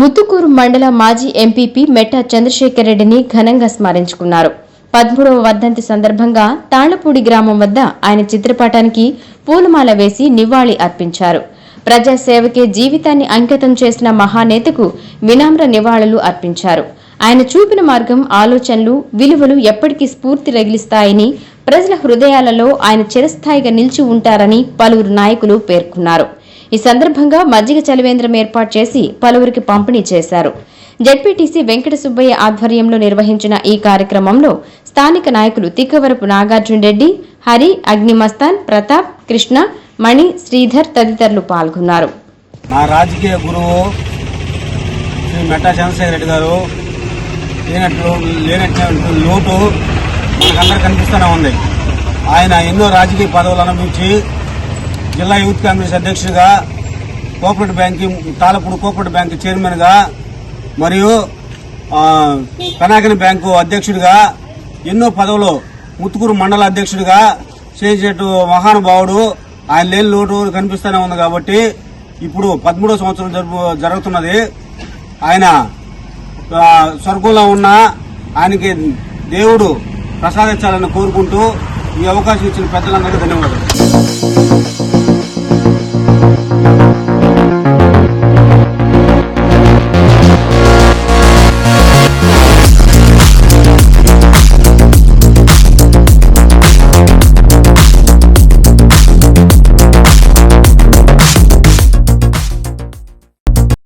ముత్తుకూరు మండల మాజీ ఎంపీపీ మెట్టా చంద్రశేఖర్ రెడ్డిని ఘనంగా స్మరించుకున్నారు. 13వ వర్ధంతి సందర్భంగా తాళ్లపూడి గ్రామం వద్ద ఆయన చిత్రపటానికి పూలమాల వేసి నివాళి అర్పించారు. ప్రజాసేవకే జీవితాన్ని అంకితం చేసిన మహానేతకు వినమ్ర నివాళులు అర్పించారు. ఆయన చూపిన మార్గం, ఆలోచనలు, విలువలు ఎప్పటికీ స్ఫూర్తి రగిలిస్తాయని, ప్రజల హృదయాలలో ఆయన చిరస్థాయిగా నిలిచి ఉంటారని పలువురు నాయకులు పేర్కొన్నారు. ఈ సందర్భంగా మజ్జిగ చలివేంద్రం ఏర్పాటు చేసి పలువురికి పంపిణీ చేశారు. జెడ్పీటీసీ వెంకట సుబ్బయ్య ఆధ్వర్యంలో నిర్వహించిన ఈ కార్యక్రమంలో స్థానిక నాయకులు తిక్కవరపు నాగార్జున రెడ్డి, హరి, అగ్నిమస్తాన్, ప్రతాప్, కృష్ణ, మణి, శ్రీధర్ తదితరులు పాల్గొన్నారు. నా రాజకీయ గురువు శ్రీ మెట్టా చంద్రశేఖర్ రెడ్డి గారు లేనటువంటి లోటు మనకందరూ కనిపిస్తూనే ఉంది. ఆయన ఎన్నో రాజకీయ పదవులు అనుభవించి జిల్లా యూత్ కాంగ్రెస్ అధ్యక్షుడిగా, cooperative banking Talapudi cooperative bank చైర్మన్గా మరియు పెనాకిని బ్యాంకు అధ్యక్షుడిగా ఎన్నో పదవులు, ముత్తుకూరు మండల అధ్యక్షుడిగా చేసేటు మహానుభావుడు. ఆయన లేని లోటు కనిపిస్తూనే ఉంది. కాబట్టి ఇప్పుడు 13వ సంవత్సరం జరుగుతున్నది. ఆయన స్వర్గంలో ఉన్న ఆయనకి దేవుడు ప్రసాదించాలని కోరుకుంటూ ఈ అవకాశం ఇచ్చిన పెద్దలందరికీ ధన్యవాదాలు.